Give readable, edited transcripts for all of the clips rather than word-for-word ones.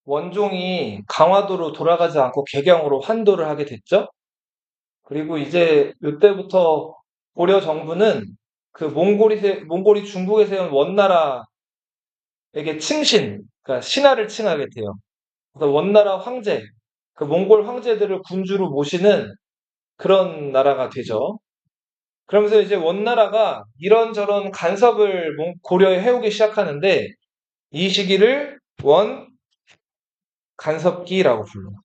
원종이 강화도로 돌아가지 않고 개경으로 환도를 하게 됐죠. 그리고 이제 이때부터 고려 정부는 그 몽골이 중국에 세운 원나라에게 그러니까 신하를 칭하게 돼요. 그래서 원나라 황제, 그 몽골 황제들을 군주로 모시는 그런 나라가 되죠. 그러면서 이제 원나라가 이런저런 간섭을 고려에 해오기 시작하는데 이 시기를 원 간섭기라고 불러요.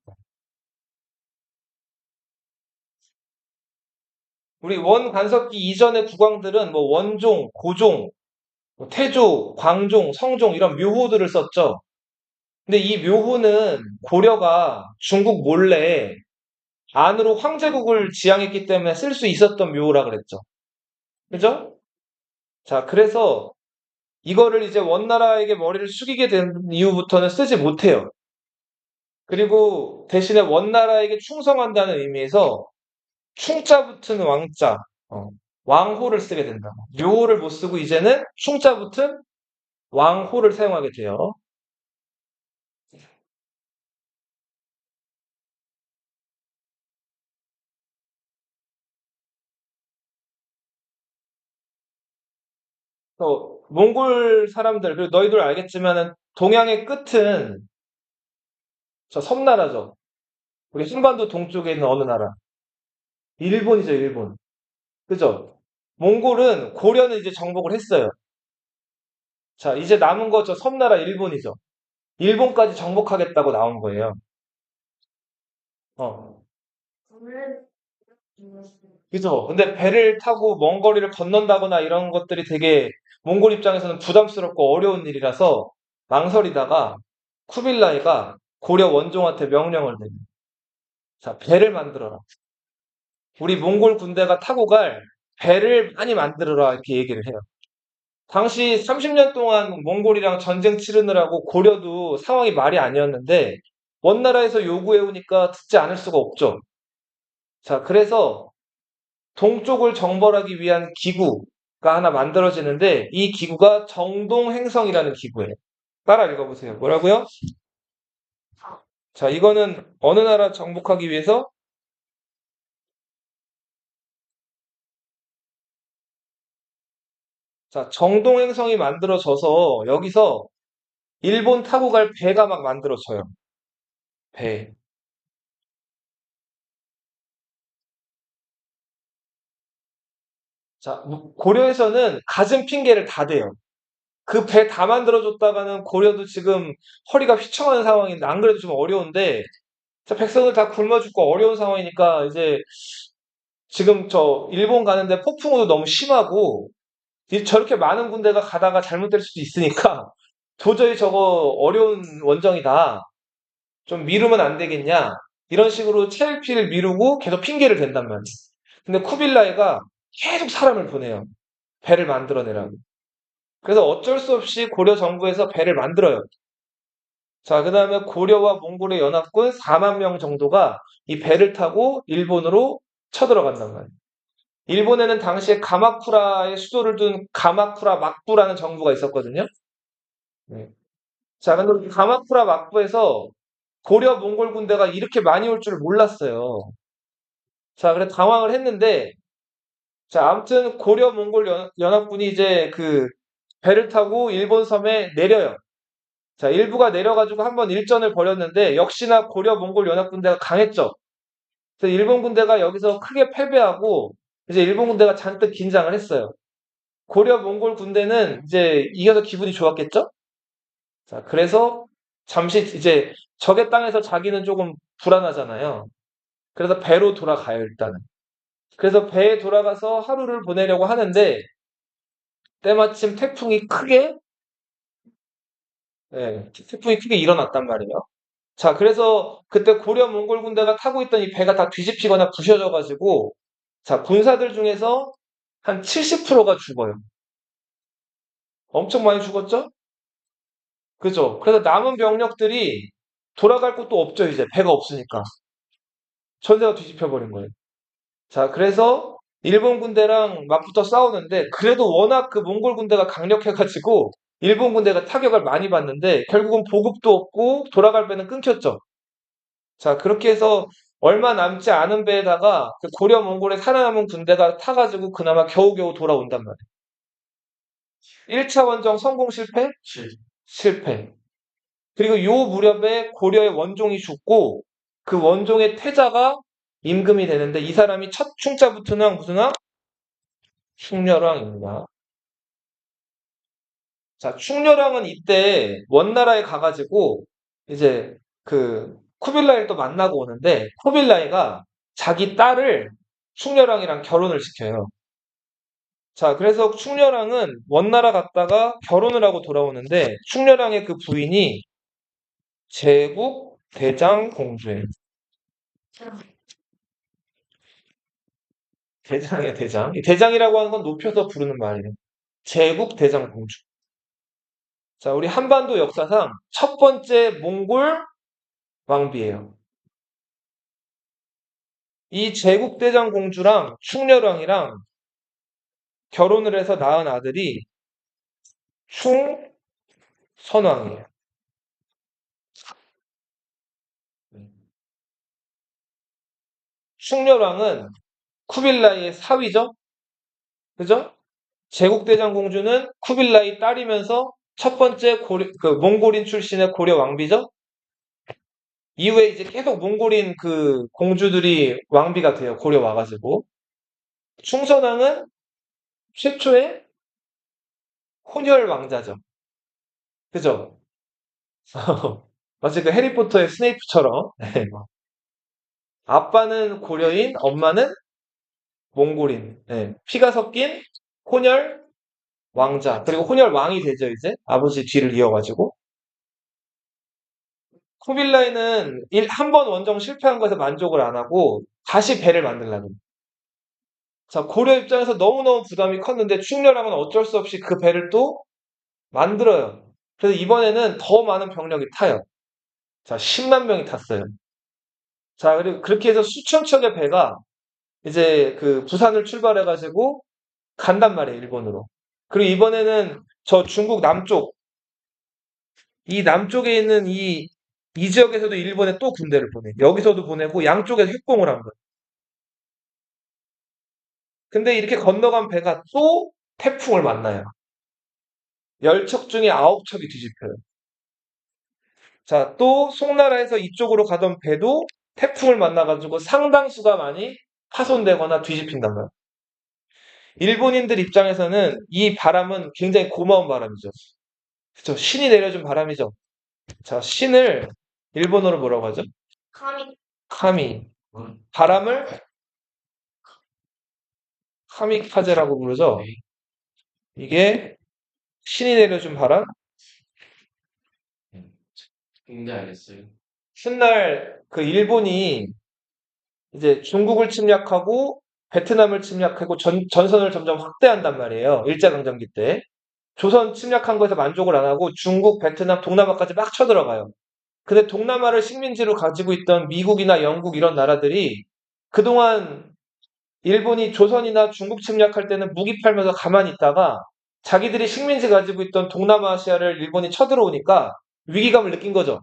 우리 원 간섭기 이전의 국왕들은 뭐 원종, 고종, 뭐 태조, 광종, 성종 이런 묘호들을 썼죠. 근데 이 묘호는 고려가 중국 몰래 안으로 황제국을 지향했기 때문에 쓸 수 있었던 묘호라 그랬죠. 그죠? 자, 그래서 이거를 이제 원나라에게 머리를 숙이게 된 이후부터는 쓰지 못해요. 그리고 대신에 원나라에게 충성한다는 의미에서 충자 붙은 왕자, 어, 왕호를 쓰게 된다. 묘호를 못 쓰고 이제는 충자 붙은 왕호를 사용하게 돼요. 또 몽골 사람들, 그리고 너희들 알겠지만은 동양의 끝은 저 섬나라죠. 우리 한반도 동쪽에 있는 어느 나라? 일본이죠, 일본. 그죠? 몽골은 고려는 이제 정복을 했어요. 자, 이제 남은 거 저 섬나라 일본이죠. 일본까지 정복하겠다고 나온 거예요. 어. 그죠? 근데 배를 타고 먼 거리를 건넌다거나 이런 것들이 되게 몽골 입장에서는 부담스럽고 어려운 일이라서 망설이다가 쿠빌라이가 고려 원종한테 명령을 내요. 자, 배를 만들어라. 우리 몽골 군대가 타고 갈 배를 많이 만들어라 이렇게 얘기를 해요. 당시 30년 동안 몽골이랑 전쟁 치르느라고 고려도 상황이 말이 아니었는데 원나라에서 요구해 오니까 듣지 않을 수가 없죠. 자, 그래서 동쪽을 정벌하기 위한 기구가 하나 만들어지는데 이 기구가 정동행성이라는 기구예요. 따라 읽어보세요. 뭐라고요? 자, 이거는 어느 나라 정복하기 위해서 자, 정동행성이 만들어져서 여기서 일본 타고 갈 배가 막 만들어져요. 배. 자, 고려에서는 갖은 핑계를 다 대요. 그 배 다 만들어줬다가는 고려도 지금 허리가 휘청하는 상황인데 안 그래도 좀 어려운데 자, 백성을 다 굶어 죽고 어려운 상황이니까 이제 지금 저 일본 가는데 폭풍우도 너무 심하고 저렇게 많은 군대가 가다가 잘못될 수도 있으니까 도저히 저거 어려운 원정이다. 좀 미루면 안 되겠냐. 이런 식으로 차일피일 미루고 계속 핑계를 댄단 말이에요. 근데 쿠빌라이가 계속 사람을 보내요. 배를 만들어내라고. 그래서 어쩔 수 없이 고려 정부에서 배를 만들어요. 자, 그 다음에 고려와 몽골의 연합군 4만 명 정도가 이 배를 타고 일본으로 쳐들어간단 말이에요. 일본에는 당시에 가마쿠라의 수도를 둔 가마쿠라 막부라는 정부가 있었거든요. 네. 자, 근데 이 가마쿠라 막부에서 고려 몽골 군대가 이렇게 많이 올 줄 몰랐어요. 자, 그래 당황을 했는데, 자, 아무튼 고려 몽골 연합군이 이제 그 배를 타고 일본 섬에 내려요. 자, 일부가 내려가지고 한번 일전을 벌였는데, 역시나 고려 몽골 연합군대가 강했죠. 그래서 일본 군대가 여기서 크게 패배하고, 이제 일본 군대가 잔뜩 긴장을 했어요. 고려 몽골 군대는 이제 이겨서 기분이 좋았겠죠? 자, 그래서 잠시 이제 적의 땅에서 자기는 조금 불안하잖아요. 그래서 배로 돌아가요, 일단은. 그래서 배에 돌아가서 하루를 보내려고 하는데 때마침 태풍이 크게 일어났단 말이에요. 자, 그래서 그때 고려 몽골 군대가 타고 있던 이 배가 다 뒤집히거나 부셔져 가지고 자, 군사들 중에서 한 70%가 죽어요. 엄청 많이 죽었죠? 그죠? 그래서 남은 병력들이 돌아갈 곳도 없죠, 이제. 배가 없으니까. 전세가 뒤집혀 버린 거예요. 자, 그래서 일본 군대랑 맞붙어 싸우는데 그래도 워낙 그 몽골 군대가 강력해가지고 일본 군대가 타격을 많이 받는데 결국은 보급도 없고 돌아갈 배는 끊겼죠. 자, 그렇게 해서 얼마 남지 않은 배에다가 그 고려 몽골의 살아남은 군대가 타가지고 그나마 겨우겨우 돌아온단 말이에요. 1차 원정 성공 실패? 실패. 그리고 요 무렵에 고려의 원종이 죽고 그 원종의 태자가 임금이 되는데 이 사람이 첫 충자 붙은 왕 무슨 왕? 충렬왕입니다. 자, 충렬왕은 이때 원나라에 가가지고 이제 그 쿠빌라이를 또 만나고 오는데 쿠빌라이가 자기 딸을 충렬왕이랑 결혼을 시켜요. 자, 그래서 충렬왕은 원나라 갔다가 결혼을 하고 돌아오는데 충렬왕의 그 부인이 제국 대장공주예요. 대장이에요, 대장. 이 대장이라고 하는 건 높여서 부르는 말이에요. 제국 대장공주. 자, 우리 한반도 역사상 첫 번째 몽골 왕비예요. 이 제국 대장공주랑 충렬왕이랑 결혼을 해서 낳은 아들이 충선왕이에요. 충렬왕은 쿠빌라이의 사위죠? 그죠? 제국대장공주는 쿠빌라이 딸이면서 첫 번째 몽골인 출신의 고려 왕비죠? 이후에 이제 계속 몽골인 그 공주들이 왕비가 돼요. 고려 와가지고. 충선왕은 최초의 혼혈 왕자죠. 그죠? 마치 그 해리포터의 스네이프처럼. 네. 아빠는 고려인, 엄마는 몽골인. 네. 피가 섞인 혼혈 왕자. 그리고 혼혈 왕이 되죠, 이제. 아버지 뒤를 이어가지고. 쿠빌라이는 한 번 원정 실패한 것에 만족을 안 하고 다시 배를 만들려고. 자, 고려 입장에서 너무너무 부담이 컸는데 충렬하면 어쩔 수 없이 그 배를 또 만들어요. 그래서 이번에는 더 많은 병력이 타요. 자, 10만 명이 탔어요. 자, 그리고 그렇게 해서 수천 척의 배가 이제 그 부산을 출발해가지고 간단 말이에요, 일본으로. 그리고 이번에는 저 중국 남쪽, 이 남쪽에 있는 이 지역에서도 일본에 또 군대를 보내. 여기서도 보내고 양쪽에서 협공을 한 거예요. 근데 이렇게 건너간 배가 또 태풍을 만나요. 10척 중에 9척이 뒤집혀요. 자, 또 송나라에서 이쪽으로 가던 배도 태풍을 만나가지고 상당수가 많이 파손되거나 뒤집힌단 말이에요. 일본인들 입장에서는 이 바람은 굉장히 고마운 바람이죠. 그쵸? 신이 내려준 바람이죠. 자, 신을 일본어로 뭐라고 하죠? 카미. 바람을 카미카제라고 부르죠. 이게 신이 내려준 바람. 훗날 그 일본이 이제 중국을 침략하고 베트남을 침략하고 전선을 점점 확대한단 말이에요. 일제강점기 때. 조선 침략한 거에서 만족을 안 하고 중국, 베트남, 동남아까지 막 쳐들어가요. 근데 동남아를 식민지로 가지고 있던 미국이나 영국 이런 나라들이 그동안 일본이 조선이나 중국 침략할 때는 무기 팔면서 가만히 있다가 자기들이 식민지 가지고 있던 동남아시아를 일본이 쳐들어오니까 위기감을 느낀 거죠.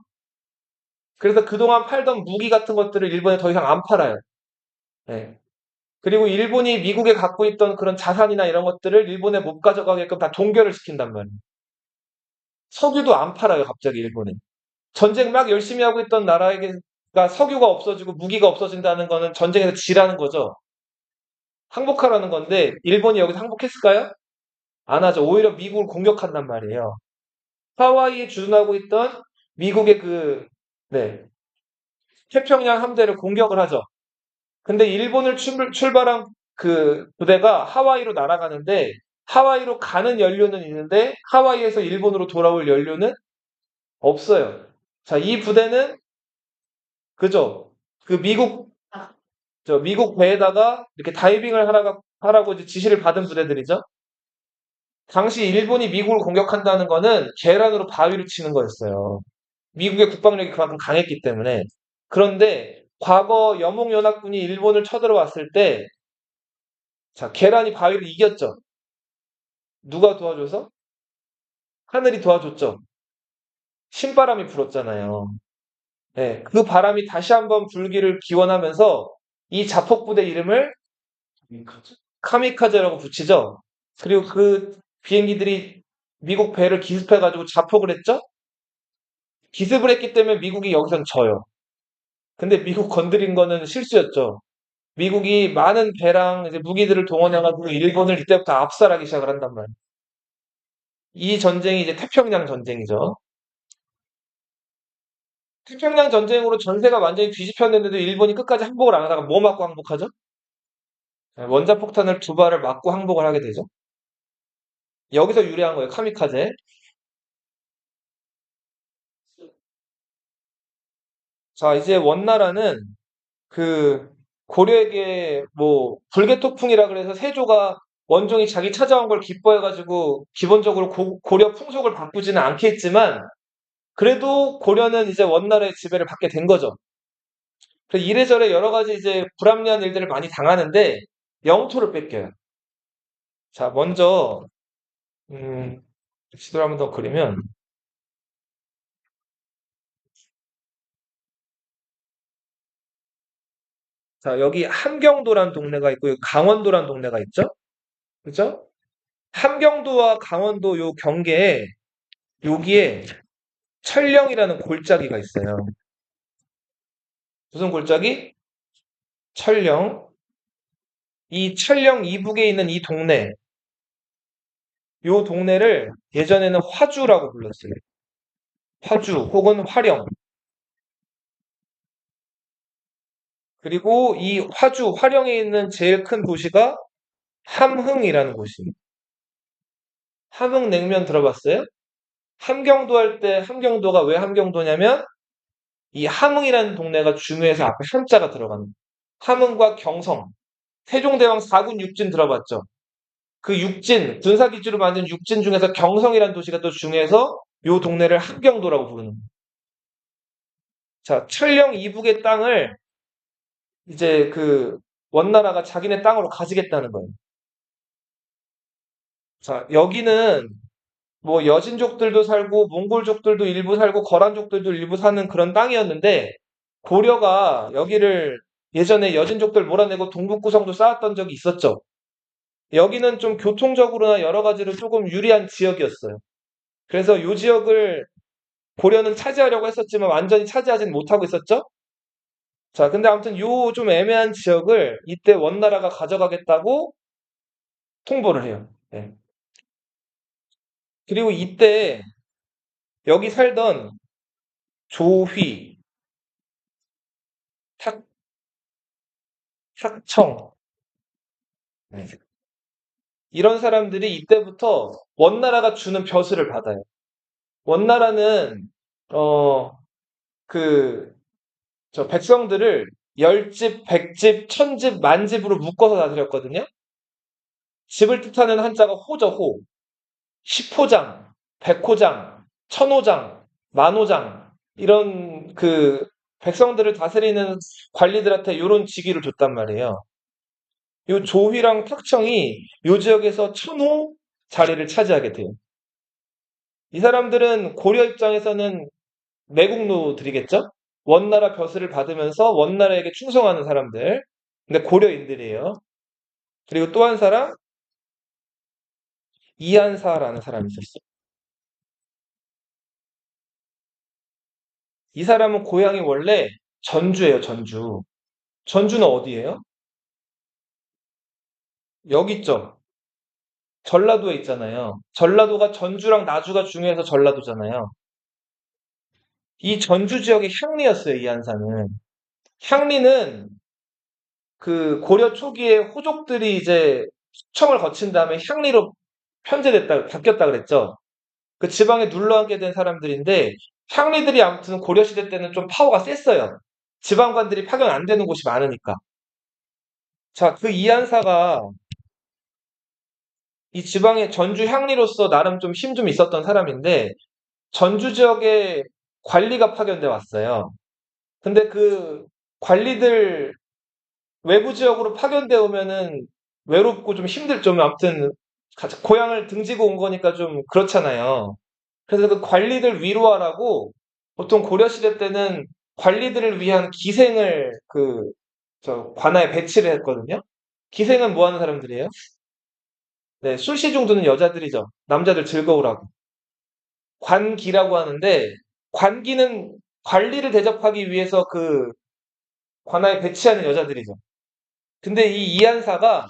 그래서 그동안 팔던 무기 같은 것들을 일본에 더 이상 안 팔아요. 네. 그리고 일본이 미국에 갖고 있던 그런 자산이나 이런 것들을 일본에 못 가져가게끔 다 동결을 시킨단 말이에요. 석유도 안 팔아요, 갑자기 일본에. 전쟁 막 열심히 하고 있던 나라에게가 석유가 없어지고 무기가 없어진다는 거는 전쟁에서 지라는 거죠. 항복하라는 건데 일본이 여기서 항복했을까요? 안 하죠. 오히려 미국을 공격한단 말이에요. 하와이에 주둔하고 있던 미국의 네, 태평양 함대를 공격을 하죠. 근데 일본을 출발한 그 부대가 하와이로 날아가는데 하와이로 가는 연료는 있는데 하와이에서 일본으로 돌아올 연료는 없어요. 자, 이 부대는 그죠? 그 미국 배에다가 이렇게 다이빙을 하라고 이제 지시를 받은 부대들이죠. 당시 일본이 미국을 공격한다는 거는 계란으로 바위를 치는 거였어요. 미국의 국방력이 그만큼 강했기 때문에. 그런데 과거 영몽연합군이 일본을 쳐들어왔을 때, 자, 계란이 바위를 이겼죠. 누가 도와줘서? 하늘이 도와줬죠. 신바람이 불었잖아요. 예, 그 바람이 다시 한번 불기를 기원하면서 이 자폭부대 이름을 카미카제라고 붙이죠. 그리고 그 비행기들이 미국 배를 기습해가지고 자폭을 했죠. 기습을 했기 때문에 미국이 여기선 져요. 근데 미국 건드린 거는 실수였죠. 미국이 많은 배랑 이제 무기들을 동원해가지고 일본을 이때부터 압살하기 시작을 한단 말이에요. 이 전쟁이 이제 태평양 전쟁이죠. 태평양 전쟁으로 전세가 완전히 뒤집혔는데도 일본이 끝까지 항복을 안 하다가 뭐 맞고 항복하죠? 원자폭탄을 두 발을 맞고 항복을 하게 되죠. 여기서 유래한 거예요, 카미카제. 자, 이제 원나라는 그 고려에게 뭐 불개토풍이라 그래서 세조가 원종이 자기 찾아온 걸 기뻐해가지고 기본적으로 고려 풍속을 바꾸지는 않겠지만 그래도 고려는 이제 원나라의 지배를 받게 된 거죠. 그래서 이래저래 여러 가지 이제 불합리한 일들을 많이 당하는데 영토를 뺏겨요. 자, 먼저 지도를 한번 더 그리면 자, 여기 함경도란 동네가 있고 여기 강원도란 동네가 있죠? 그죠? 함경도와 강원도 요 경계에 여기에 철령이라는 골짜기가 있어요. 무슨 골짜기? 철령. 이 철령 이북에 있는 이 동네, 요 동네를 예전에는 화주라고 불렀어요. 화주 혹은 화령. 그리고 이 화주, 화령에 있는 제일 큰 도시가 함흥이라는 곳입니다. 함흥냉면 들어봤어요? 함경도 할 때 함경도가 왜 함경도냐면 이 함흥이라는 동네가 중요해서 앞에 함자가 들어가는 거예요. 함흥과 경성, 세종대왕 4군 육진 들어봤죠? 그 육진, 군사기지로 만든 육진 중에서 경성이라는 도시가 또 중요해서 요 동네를 함경도라고 부르는 거예요. 자, 철령 이북의 땅을 이제 그 원나라가 자기네 땅으로 가지겠다는 거예요. 자, 여기는 뭐 여진족들도 살고 몽골족들도 일부 살고 거란족들도 일부 사는 그런 땅이었는데 고려가 여기를 예전에 여진족들 몰아내고 동북구성도 쌓았던 적이 있었죠. 여기는 좀 교통적으로나 여러 가지로 조금 유리한 지역이었어요. 그래서 이 지역을 고려는 차지하려고 했었지만 완전히 차지하지는 못하고 있었죠. 자, 근데 아무튼 요 좀 애매한 지역을 이때 원나라가 가져가겠다고 통보를 해요. 예. 그리고 이때 여기 살던 조휘, 탁, 탁청, 네. 이런 사람들이 이때부터 원나라가 주는 벼슬을 받아요. 원나라는 어, 그, 저 백성들을 열집, 백집, 천집, 만집으로 묶어서 다스렸거든요. 집을 뜻하는 한자가 호죠, 호. 십호장, 백호장, 천호장, 만호장 이런 그 백성들을 다스리는 관리들한테 이런 직위를 줬단 말이에요. 요 조휘랑 탁청이 요 지역에서 천호 자리를 차지하게 돼요. 이 사람들은 고려 입장에서는 매국노들이겠죠? 원나라 벼슬을 받으면서 원나라에게 충성하는 사람들. 근데 고려인들이에요. 그리고 또 한 사람, 이한사라는 사람이 있었어요. 이 사람은 고향이 원래 전주예요, 전주. 전주는 어디예요? 여기 있죠. 전라도에 있잖아요. 전라도가 전주랑 나주가 중요해서 전라도잖아요. 이 전주 지역의 향리였어요, 이한사는. 향리는 그 고려 초기에 호족들이 이제 수청을 거친 다음에 향리로 바뀌었다 그랬죠. 그 지방에 눌러앉게 된 사람들인데 향리들이 아무튼 고려 시대 때는 좀 파워가 셌어요. 지방관들이 파견 안 되는 곳이 많으니까. 자, 그 이한사가 이 지방의 전주 향리로서 나름 좀 힘 좀 있었던 사람인데 전주 지역에 관리가 파견돼 왔어요. 근데 그 관리들 외부 지역으로 파견돼 오면은 외롭고 좀 힘들 좀 아무튼 고향을 등지고 온 거니까 좀 그렇잖아요. 그래서 그 관리들 위로하라고 보통 고려시대 때는 관리들을 위한 기생을 관아에 배치를 했거든요. 기생은 뭐 하는 사람들이에요? 네, 술시중 두는 여자들이죠. 남자들 즐거우라고. 관기라고 하는데, 관기는 관리를 대접하기 위해서 그 관아에 배치하는 여자들이죠. 근데 이 이한사가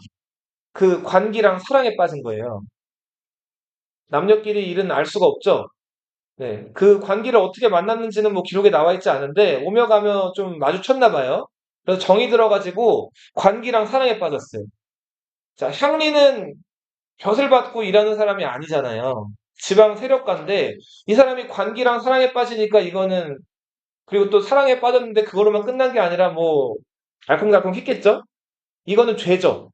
그 관기랑 사랑에 빠진 거예요. 남녀끼리 일은 알 수가 없죠. 네, 그 관기를 어떻게 만났는지는 뭐 기록에 나와 있지 않은데 오며 가며 좀 마주쳤나 봐요. 그래서 정이 들어가지고 관기랑 사랑에 빠졌어요. 자, 향리는 벼슬 받고 일하는 사람이 아니잖아요. 지방 세력가인데 이 사람이 관기랑 사랑에 빠지니까 이거는 그리고 또 사랑에 빠졌는데 그거로만 끝난 게 아니라 뭐 알콩달콩 했겠죠? 이거는 죄죠.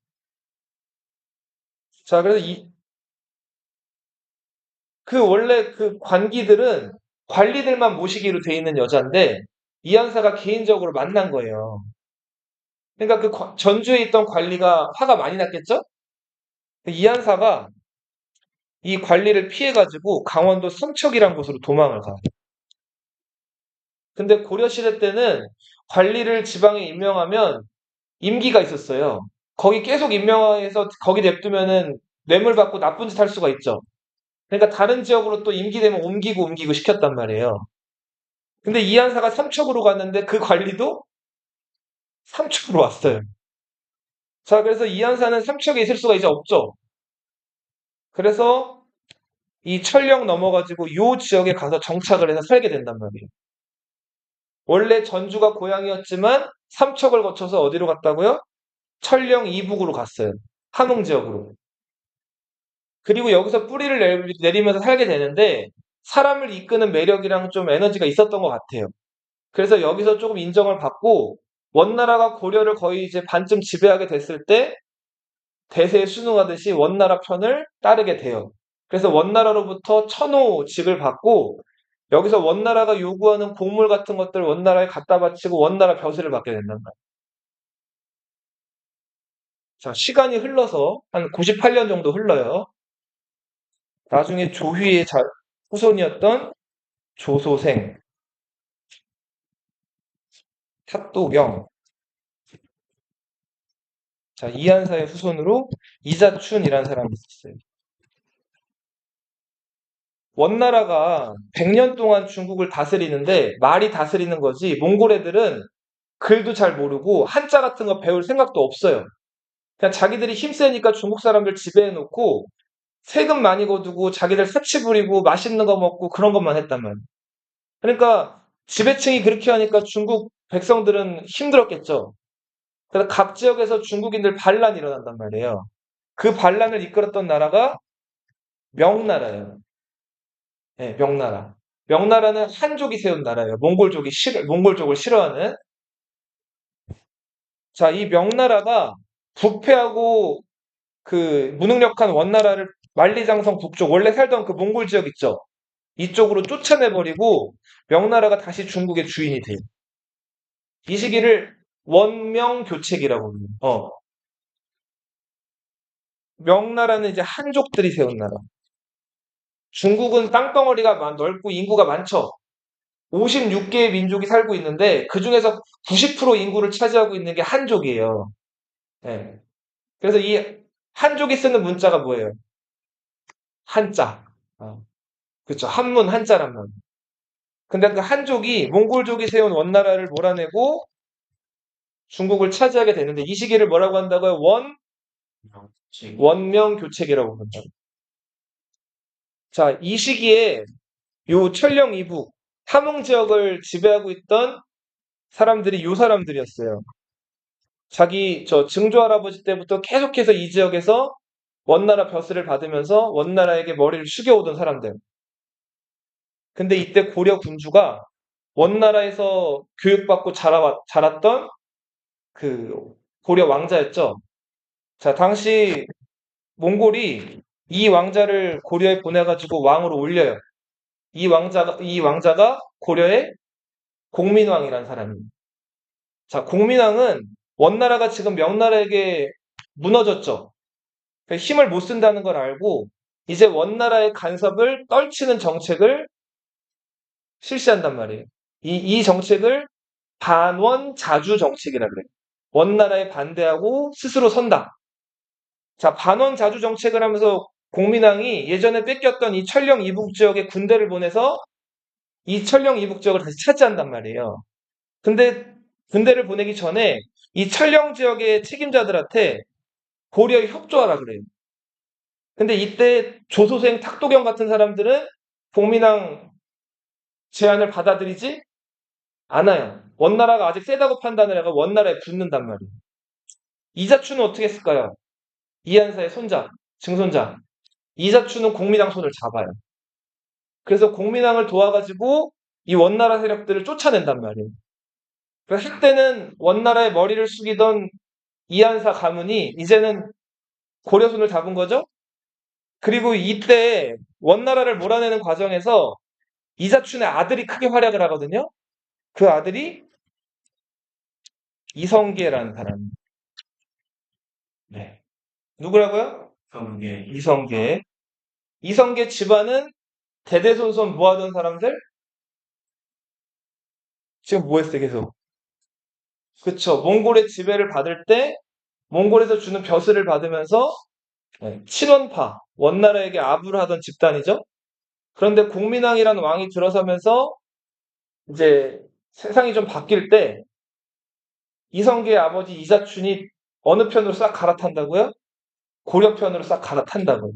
자, 그래서 원래 그 관기들은 관리들만 모시기로 돼 있는 여자인데 이한사가 개인적으로 만난 거예요. 그러니까 전주에 있던 관리가 화가 많이 났겠죠? 이한사가 이 관리를 피해가지고 강원도 삼척이란 곳으로 도망을 가요. 근데 고려시대 때는 관리를 지방에 임명하면 임기가 있었어요. 거기 계속 임명해서 거기 냅두면은 뇌물 받고 나쁜 짓 할 수가 있죠. 그러니까 다른 지역으로 또 임기 되면 옮기고 시켰단 말이에요. 근데 이한사가 삼척으로 갔는데 그 관리도 삼척으로 왔어요. 자, 그래서 이한사는 삼척에 있을 수가 이제 없죠. 그래서 이 철령 넘어가지고 요 지역에 가서 정착을 해서 살게 된단 말이에요. 원래 전주가 고향이었지만 삼척을 거쳐서 어디로 갔다고요? 철령 이북으로 갔어요. 함흥 지역으로. 그리고 여기서 뿌리를 내리면서 살게 되는데 사람을 이끄는 매력이랑 좀 에너지가 있었던 것 같아요. 그래서 여기서 조금 인정을 받고 원나라가 고려를 거의 이제 반쯤 지배하게 됐을 때 대세에 순응하듯이 원나라 편을 따르게 돼요. 그래서 원나라로부터 천호직을 받고 여기서 원나라가 요구하는 곡물 같은 것들 원나라에 갖다 바치고 원나라 벼슬을 받게 된단 말이에요. 자, 시간이 흘러서 한 98년 정도 흘러요. 나중에 조휘의 후손이었던 조소생, 탁도경, 자, 이한사의 후손으로 이자춘이라는 사람이 있었어요. 원나라가 100년 동안 중국을 다스리는데 말이 다스리는 거지 몽골 애들은 글도 잘 모르고 한자 같은 거 배울 생각도 없어요. 그냥 자기들이 힘세니까 중국 사람들 지배해 놓고 세금 많이 거두고 자기들 사치 부리고 맛있는 거 먹고 그런 것만 했단 말이에요. 그러니까 지배층이 그렇게 하니까 중국 백성들은 힘들었겠죠. 그래서 각 지역에서 중국인들 반란이 일어난단 말이에요. 그 반란을 이끌었던 나라가 명나라예요. 네, 명나라. 명나라는 한족이 세운 나라예요. 몽골족을 싫어하는. 자, 이 명나라가 부패하고 그 무능력한 원나라를 만리장성 북쪽 원래 살던 그 몽골 지역 있죠. 이쪽으로 쫓아내버리고 명나라가 다시 중국의 주인이 돼요. 이 시기를 원명교책이라고 합니다. 명나라는 이제 한족들이 세운 나라. 중국은 땅덩어리가 넓고 인구가 많죠. 56개의 민족이 살고 있는데 그 중에서 90% 인구를 차지하고 있는 게 한족이에요. 네. 그래서 이 한족이 쓰는 문자가 뭐예요? 한자. 그렇죠. 한문 한자란 말. 근데 그 한족이 몽골족이 세운 원나라를 몰아내고 중국을 차지하게 되는데 이 시기를 뭐라고 한다고요? 원명교책이라고 한다. 자, 이 시기에 요 철령 이북 함흥 지역을 지배하고 있던 사람들이 요 사람들이었어요. 자기 증조 할아버지 때부터 계속해서 이 지역에서 원나라 벼슬을 받으면서 원나라에게 머리를 숙여오던 사람들. 근데 이때 고려 군주가 원나라에서 교육받고 자랐던 그 고려 왕자였죠. 자, 당시 몽골이 이 왕자를 고려에 보내가지고 왕으로 올려요. 이 왕자가 고려의 공민왕이라는 사람입니다. 자, 공민왕은 원나라가 지금 명나라에게 무너졌죠. 그러니까 힘을 못 쓴다는 걸 알고 이제 원나라의 간섭을 떨치는 정책을 실시한단 말이에요. 이 정책을 반원자주 정책이라 그래요. 원나라에 반대하고 스스로 선다. 자, 반원자주 정책을 하면서 공민왕이 예전에 뺏겼던 이 천령 이북 지역에 군대를 보내서 이 천령 이북 지역을 다시 차지한단 말이에요. 근데 군대를 보내기 전에 이 천령 지역의 책임자들한테 고려 협조하라 그래요. 근데 이때 조소생 탁도경 같은 사람들은 공민왕 제안을 받아들이지 않아요. 원나라가 아직 세다고 판단을 해가 원나라에 붙는단 말이에요. 이자추는 어떻게 했을까요? 이한사의 손자, 증손자. 이자추는 공민왕 손을 잡아요. 그래서 공민왕을 도와가지고 이 원나라 세력들을 쫓아낸단 말이에요. 그래서 한때는 원나라의 머리를 숙이던 이한사 가문이 이제는 고려 손을 잡은 거죠. 그리고 이때 원나라를 몰아내는 과정에서 이자춘의 아들이 크게 활약을 하거든요. 그 아들이 이성계라는 사람입니다. 네. 누구라고요? 이성계. 이성계 집안은 대대손손 뭐 하던 사람들? 지금 뭐 했어요, 계속? 그쵸. 몽골의 지배를 받을 때 몽골에서 주는 벼슬을 받으면서 친원파, 원나라에게 아부를 하던 집단이죠. 그런데 공민왕이라는 왕이 들어서면서 이제 세상이 좀 바뀔 때 이성계의 아버지 이자춘이 어느 편으로 싹 갈아탄다고요? 고려 편으로 싹 갈아탄다고요.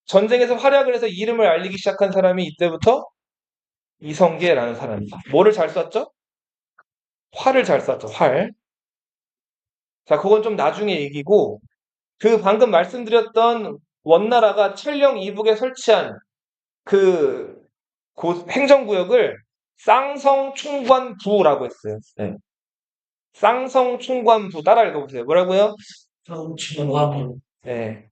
전쟁에서 활약을 해서 이름을 알리기 시작한 사람이 이때부터 이성계라는 사람이죠. 뭐를 잘 쐈죠? 활을 잘 쐈죠. 활. 자, 그건 좀 나중에 얘기고 그 방금 말씀드렸던 원나라가 천령 이북에 설치한 그 행정구역을 쌍성충관부라고 했어요. 네. 쌍성충관부 따라 읽어보세요. 뭐라고요? 쌍성충관부. 네.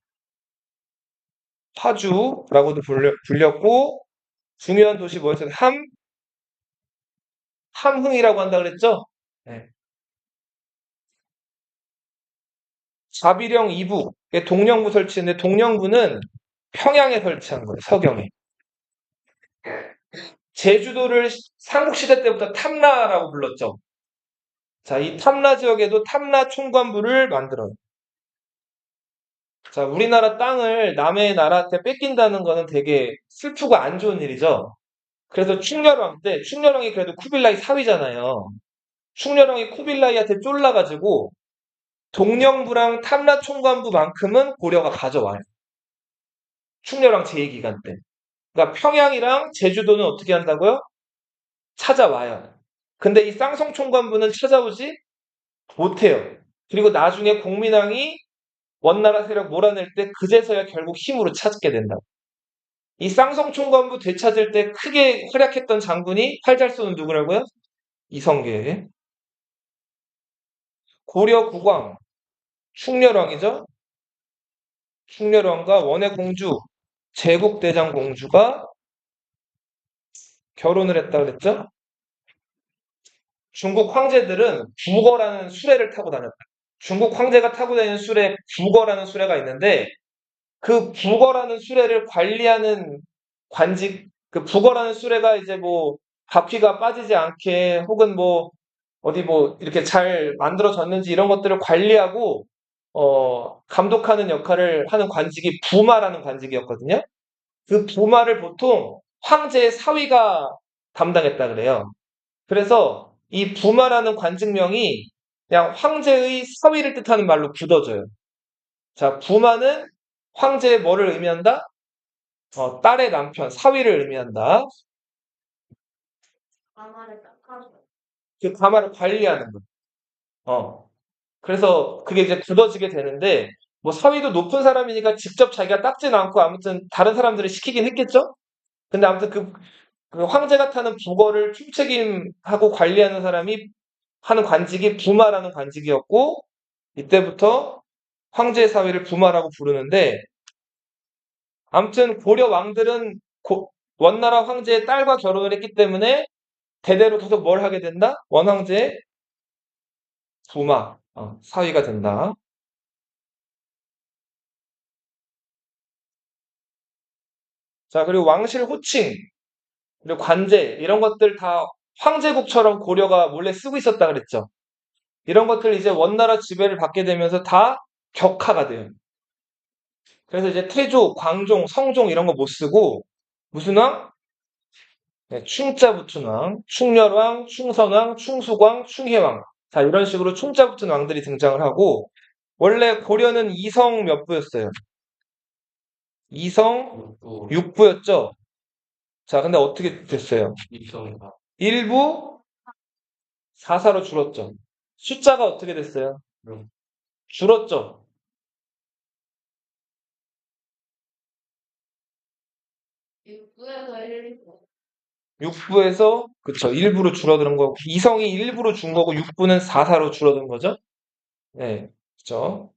파주라고도 불렸고 중요한 도시 뭐였어요? 함흥이라고 한다 그랬죠? 네. 자비령 이북에 동령부 설치했는데 동령부는 평양에 설치한 거예요. 서경에. 제주도를 삼국시대 때부터 탐라라고 불렀죠. 자, 이 탐라 지역에도 탐라 총관부를 만들어요. 자, 우리나라 땅을 남의 나라한테 뺏긴다는 거는 되게 슬프고 안 좋은 일이죠. 그래서 충렬왕 때, 충렬왕이 그래도 쿠빌라이 사위잖아요. 충렬왕이 쿠빌라이한테 쫄라가지고 동령부랑 탐라 총관부만큼은 고려가 가져와요. 충렬왕 제2기간 때. 그러니까 평양이랑 제주도는 어떻게 한다고요? 찾아와요. 근데 이 쌍성 총관부는 찾아오지 못해요. 그리고 나중에 공민왕이 원나라 세력 몰아낼 때 그제서야 결국 힘으로 찾게 된다. 이 쌍성 총관부 되찾을 때 크게 활약했던 장군이 활 잘 쏘는 누구라고요? 이성계. 고려 국왕 충렬왕이죠. 충렬왕과 원의 공주 제국대장 공주가 결혼을 했다 그랬죠? 중국 황제들은 북어라는 수레를 타고 다녔다. 중국 황제가 타고 다니는 수레 북어라는 수레가 있는데 그 북어라는 수레를 관리하는 관직 그 북어라는 수레가 이제 뭐 바퀴가 빠지지 않게 혹은 뭐 어디 뭐 이렇게 잘 만들어졌는지 이런 것들을 관리하고 감독하는 역할을 하는 관직이 부마라는 관직이었거든요. 그 부마를 보통 황제의 사위가 담당했다 그래요. 그래서 이 부마라는 관직명이 그냥 황제의 사위를 뜻하는 말로 굳어져요. 자, 부마는 황제의 뭐를 의미한다? 딸의 남편, 사위를 의미한다. 그 가마를 관리하는 거. 그래서 그게 이제 굳어지게 되는데, 뭐 사위도 높은 사람이니까 직접 자기가 닦진 않고 아무튼 다른 사람들을 시키긴 했겠죠? 근데 아무튼 그 황제가 타는 북어를 총책임하고 관리하는 사람이 하는 관직이 부마라는 관직이었고, 이때부터 황제의 사위를 부마라고 부르는데, 아무튼 고려 왕들은 원나라 황제의 딸과 결혼을 했기 때문에 대대로 계속 뭘 하게 된다? 원황제의 부마, 사위가 된다. 자, 그리고 왕실 호칭, 그리고 관제, 이런 것들 다 황제국처럼 고려가 원래 쓰고 있었다 그랬죠. 이런 것들 이제 원나라 지배를 받게 되면서 다 격하가 돼요. 그래서 이제 태조, 광종, 성종 이런 거 못 쓰고 무슨 왕? 네, 충자 붙은 왕, 충렬왕, 충선왕, 충수광, 충혜왕. 자, 이런 식으로 충자 붙은 왕들이 등장을 하고 원래 고려는 이성 몇 부였어요? 이성 6부였죠? 자, 근데 어떻게 됐어요? 일부 4사로 줄었죠. 숫자가 어떻게 됐어요? 줄었죠. 6부에서 그쵸. 일부로 줄어드는 거고 이성이 일부로 준 거고 6부는 4사로 줄어든 거죠. 네, 그죠.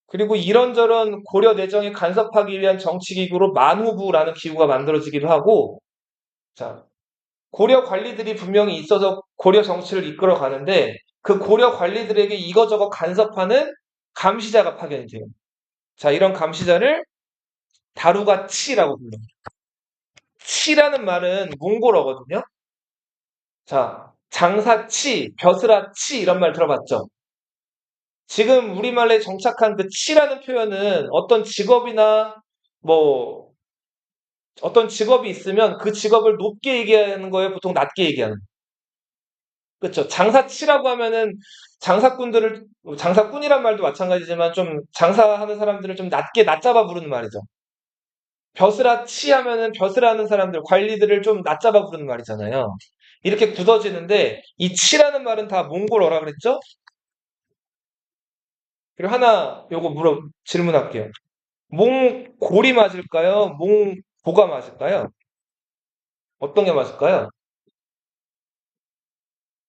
그리고 이런저런 고려 내정에 간섭하기 위한 정치기구로 만후부라는 기구가 만들어지기도 하고, 자, 고려 관리들이 분명히 있어서 고려 정치를 이끌어 가는데, 그 고려 관리들에게 이거저거 간섭하는 감시자가 파견이 돼요. 자, 이런 감시자를 다루가 치라고 불러요. 치라는 말은 몽골어거든요. 자, 장사치, 벼슬아치 이런 말 들어봤죠? 지금 우리말에 정착한 그 치라는 표현은 어떤 직업이나 뭐 어떤 직업이 있으면 그 직업을 높게 얘기하는 거예요. 보통 낮게 얘기하는. 그렇죠. 장사치라고 하면은 장사꾼들을 장사꾼이란 말도 마찬가지지만 좀 장사하는 사람들을 좀 낮게 낮잡아 부르는 말이죠. 벼슬아치 하면은 벼슬하는 사람들 관리들을 좀 낮잡아 부르는 말이잖아요. 이렇게 굳어지는데 이 치라는 말은 다 몽골어라 그랬죠? 그리고 하나 요거 질문할게요. 몽골이 맞을까요? 몽고가 맞을까요? 어떤 게 맞을까요?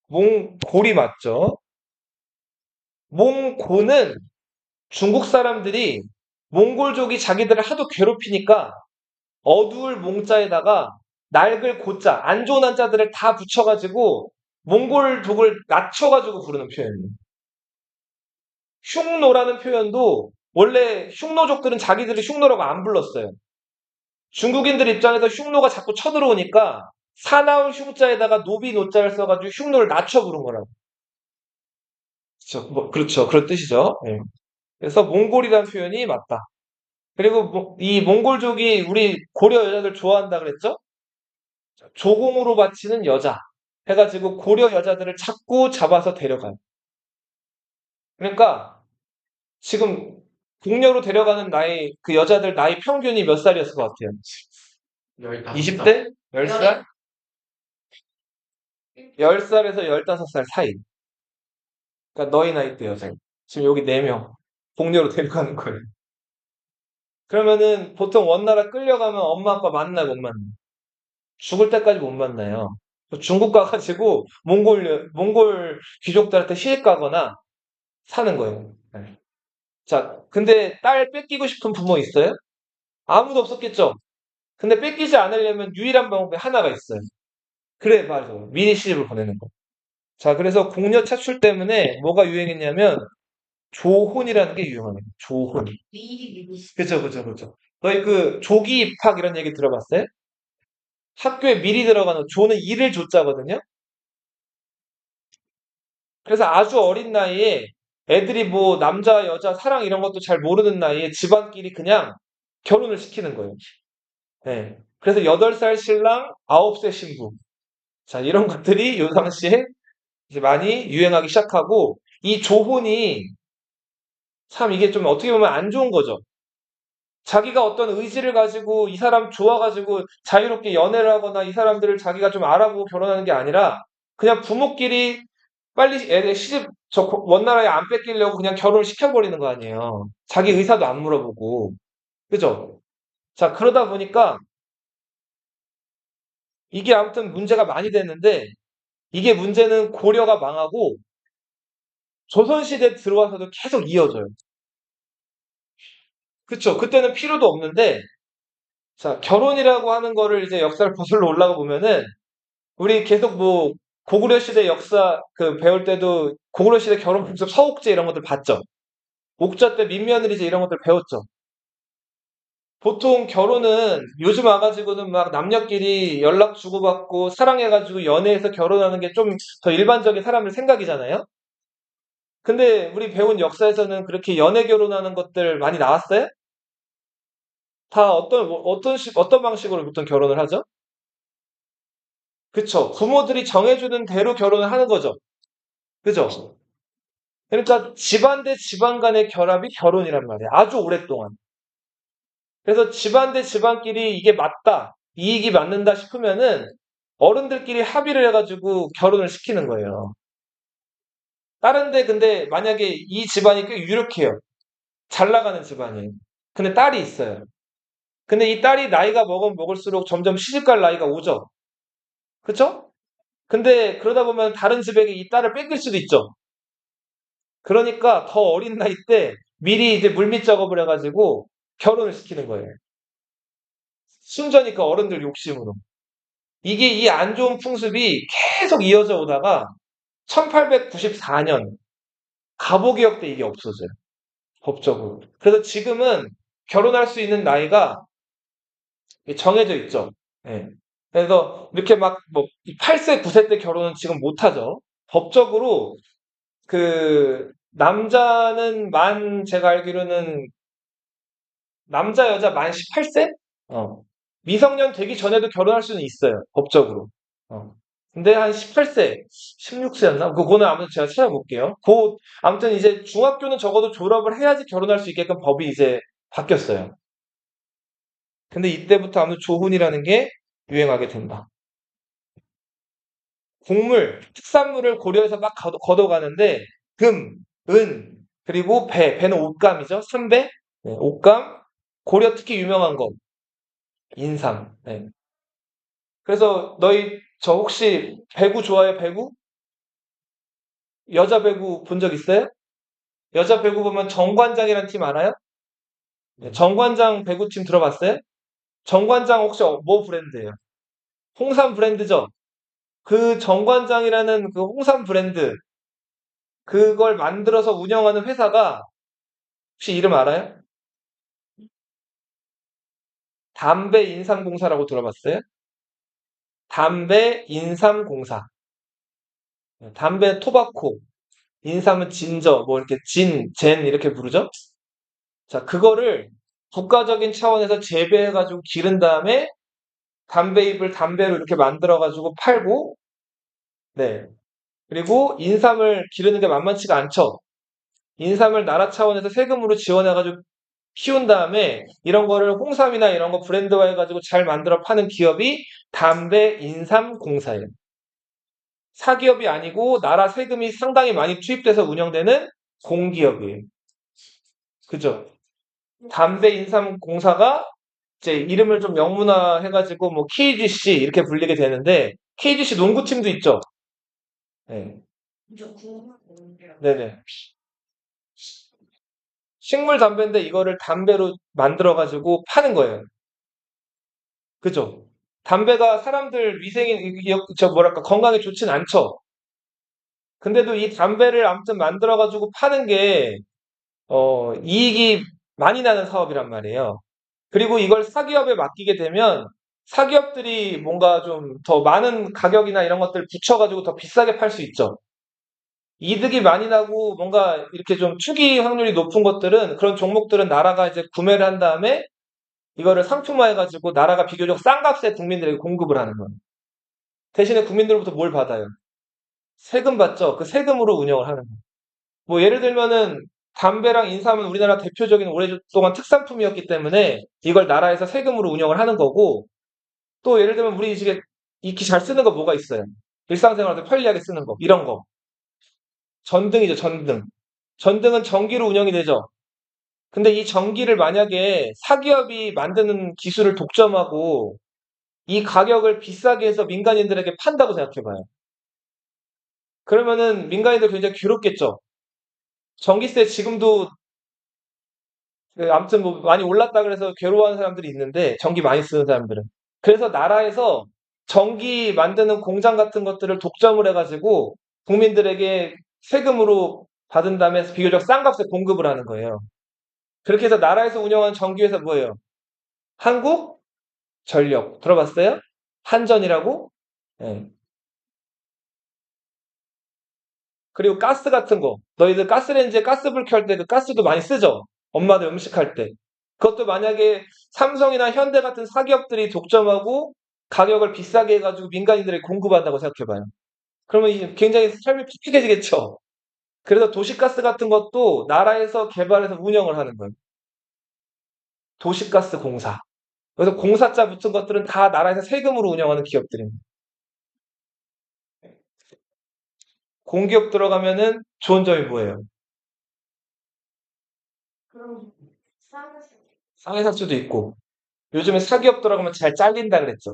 몽골이 맞죠? 몽고는 중국 사람들이 몽골족이 자기들을 하도 괴롭히니까 어두울 몽자에다가 낡을 고자, 안 좋은 한자들을 다 붙여가지고 몽골족을 낮춰가지고 부르는 표현이에요. 흉노라는 표현도 원래 흉노족들은 자기들이 흉노라고 안 불렀어요. 중국인들 입장에서 흉노가 자꾸 쳐들어오니까 사나운 흉자에다가 노비 노자를 써가지고 흉노를 낮춰 부른 거라고. 그렇죠. 그렇죠. 그런 뜻이죠. 예. 그래서 몽골이라는 표현이 맞다. 그리고 이 몽골족이 우리 고려 여자들 좋아한다 그랬죠? 조공으로 바치는 여자 해가지고 고려 여자들을 자꾸 잡아서 데려가요. 그러니까 지금 궁녀로 데려가는 나이 그 여자들 나이 평균이 몇 살이었을 것 같아요? 20대? 10살? 10살에서 15살 사이. 그러니까 너희 나이 때 여자. 지금 여기 4명 궁녀로 데려가는 거예요. 그러면은 보통 원나라 끌려가면 엄마 아빠 만나요, 못 만나요? 죽을 때까지 못 만나요. 중국 가가지고 몽골 귀족들한테 시집 가거나 사는 거예요. 네. 자, 근데 딸 뺏기고 싶은 부모 있어요? 아무도 없었겠죠? 근데 뺏기지 않으려면 유일한 방법이 하나가 있어요. 그래, 맞아. 미니 시집을 보내는 거. 자, 그래서 공녀 차출 때문에 뭐가 유행했냐면 조혼이라는 게 유행합니다. 조혼. 그죠, 그죠, 그죠. 너희 그 조기 입학 이런 얘기 들어봤어요? 학교에 미리 들어가는 조는 일을 조자거든요. 그래서 아주 어린 나이에 애들이 뭐 남자, 여자, 사랑 이런 것도 잘 모르는 나이에 집안끼리 그냥 결혼을 시키는 거예요. 네. 그래서 8살 신랑, 9세 신부. 자, 이런 것들이 요 당시에 이제 많이 유행하기 시작하고 이 조혼이 참 이게 좀 어떻게 보면 안 좋은 거죠. 자기가 어떤 의지를 가지고 이 사람 좋아가지고 자유롭게 연애를 하거나 이 사람들을 자기가 좀 알아보고 결혼하는 게 아니라 그냥 부모끼리 빨리 애들 원나라에 안 뺏기려고 그냥 결혼을 시켜버리는 거 아니에요. 자기 의사도 안 물어보고. 그죠? 자, 그러다 보니까 이게 아무튼 문제가 많이 됐는데 이게 문제는 고려가 망하고 조선시대 들어와서도 계속 이어져요. 그쵸? 그때는 필요도 없는데 자, 결혼이라고 하는 거를 이제 역사를 거슬러 올라가 보면은 우리 계속 뭐 고구려 시대 역사 그 배울 때도 고구려 시대 결혼 풍습 서옥제 이런 것들 봤죠. 옥자 때 민며느리제 이런 것들 배웠죠. 보통 결혼은 요즘 와가지고는 막 남녀끼리 연락 주고받고 사랑해가지고 연애해서 결혼하는 게 좀 더 일반적인 사람들 생각이잖아요? 근데 우리 배운 역사에서는 그렇게 연애 결혼하는 것들 많이 나왔어요? 다 어떤 방식으로 보통 결혼을 하죠? 그쵸. 부모들이 정해주는 대로 결혼을 하는 거죠. 그죠? 그러니까 집안 대 집안 간의 결합이 결혼이란 말이에요. 아주 오랫동안. 그래서 집안 대 집안끼리 이게 맞다, 이익이 맞는다 싶으면은 어른들끼리 합의를 해가지고 결혼을 시키는 거예요. 다른데 근데 만약에 이 집안이 꽤 유력해요. 잘 나가는 집안이에요. 근데 딸이 있어요. 근데 이 딸이 나이가 먹으면 먹을수록 점점 시집갈 나이가 오죠. 그쵸? 근데 그러다 보면 다른 집에게 이 딸을 뺏길 수도 있죠. 그러니까 더 어린 나이 때 미리 이제 물밑 작업을 해가지고 결혼을 시키는 거예요. 순전히 그 어른들 욕심으로. 이게 이 안 좋은 풍습이 계속 이어져 오다가 1894년 가보개혁 때 이게 없어져요. 법적으로. 그래서 지금은 결혼할 수 있는 나이가 정해져 있죠. 예. 그래서 이렇게 막 뭐 8세, 9세 때 결혼은 지금 못 하죠. 법적으로 그 남자는 제가 알기로는 남자 여자 만 18세? 어. 미성년 되기 전에도 결혼할 수는 있어요. 법적으로. 어. 근데 한 18세, 16세였나? 그거는 아무튼 제가 찾아볼게요. 아무튼 이제 중학교는 적어도 졸업을 해야지 결혼할 수 있게끔 법이 이제 바뀌었어요. 근데 이때부터 아무튼 조혼이라는 게 유행하게 된다. 곡물, 특산물을 고려해서 막 걷어가는데 금, 은, 그리고 배는 옷감이죠. 삼배, 네, 옷감, 고려 특히 유명한 거 인삼. 네. 그래서 저 혹시 배구 좋아해, 배구? 여자 배구 본 적 있어요? 여자 배구 보면 정관장이라는 팀 알아요? 네, 정관장 배구팀 들어봤어요? 정관장 혹시 뭐 브랜드예요? 홍삼 브랜드죠? 그 정관장이라는 그 홍삼 브랜드, 그걸 만들어서 운영하는 회사가 혹시 이름 알아요? 담배 인삼공사라고 들어봤어요? 담배 인삼공사. 담배 토바코, 인삼은 진저, 뭐 이렇게 젠 이렇게 부르죠? 자, 그거를 국가적인 차원에서 재배해가지고 기른 다음에 담배잎을 담배로 이렇게 만들어가지고 팔고, 네. 그리고 인삼을 기르는 게 만만치가 않죠. 인삼을 나라 차원에서 세금으로 지원해가지고 키운 다음에 이런 거를 홍삼이나 이런 거 브랜드화 해가지고 잘 만들어 파는 기업이 담배 인삼 공사예요. 사기업이 아니고 나라 세금이 상당히 많이 투입돼서 운영되는 공기업이에요. 그죠? 담배 인삼 공사가 이제 이름을 좀 영문화 해가지고 뭐 KGC 이렇게 불리게 되는데 KGC 농구팀도 있죠. 네. 네네. 식물 담배인데 이거를 담배로 만들어가지고 파는 거예요. 그죠? 담배가 사람들 저 뭐랄까 건강에 좋진 않죠. 근데도 이 담배를 아무튼 만들어가지고 파는 게 이익이 많이 나는 사업이란 말이에요. 그리고 이걸 사기업에 맡기게 되면 사기업들이 뭔가 좀 더 많은 가격이나 이런 것들 붙여가지고 더 비싸게 팔 수 있죠. 이득이 많이 나고 뭔가 이렇게 좀 투기 확률이 높은 것들은 그런 종목들은 나라가 이제 구매를 한 다음에 이거를 상품화해가지고 나라가 비교적 싼 값에 국민들에게 공급을 하는 거예요. 대신에 국민들로부터 뭘 받아요? 세금 받죠. 그 세금으로 운영을 하는 거예요. 뭐 예를 들면은 담배랑 인삼은 우리나라 대표적인 오랫동안 특산품이었기 때문에 이걸 나라에서 세금으로 운영을 하는 거고, 또 예를 들면 우리 집에 익히 잘 쓰는 거 뭐가 있어요? 일상생활에서 편리하게 쓰는 거 이런 거 전등이죠. 전등. 전등은 전기로 운영이 되죠. 근데 이 전기를 만약에 사기업이 만드는 기술을 독점하고 이 가격을 비싸게 해서 민간인들에게 판다고 생각해봐요. 그러면은 민간인들 굉장히 괴롭겠죠. 전기세 지금도 아무튼 뭐 많이 올랐다 그래서 괴로워하는 사람들이 있는데 전기 많이 쓰는 사람들은. 그래서 나라에서 전기 만드는 공장 같은 것들을 독점을 해가지고 국민들에게 세금으로 받은 다음에 비교적 싼 값에 공급을 하는 거예요. 그렇게 해서 나라에서 운영하는 전기회사 뭐예요? 한국 전력 들어봤어요? 한전이라고? 예. 그리고 가스 같은 거. 너희들 가스레인지에 가스불 켤 때 그 가스도 많이 쓰죠? 엄마들 음식할 때. 그것도 만약에 삼성이나 현대 같은 사기업들이 독점하고 가격을 비싸게 해가지고 민간인들에게 공급한다고 생각해봐요. 그러면 굉장히 삶이 핍박해지겠죠? 그래서 도시가스 같은 것도 나라에서 개발해서 운영을 하는 거예요. 도시가스 공사. 그래서 공사자 붙은 것들은 다 나라에서 세금으로 운영하는 기업들입니다. 공기업 들어가면은 좋은 점이 뭐예요? 상해 살 수도 있고 요즘에 사기업 들어가면 잘 잘린다 그랬죠.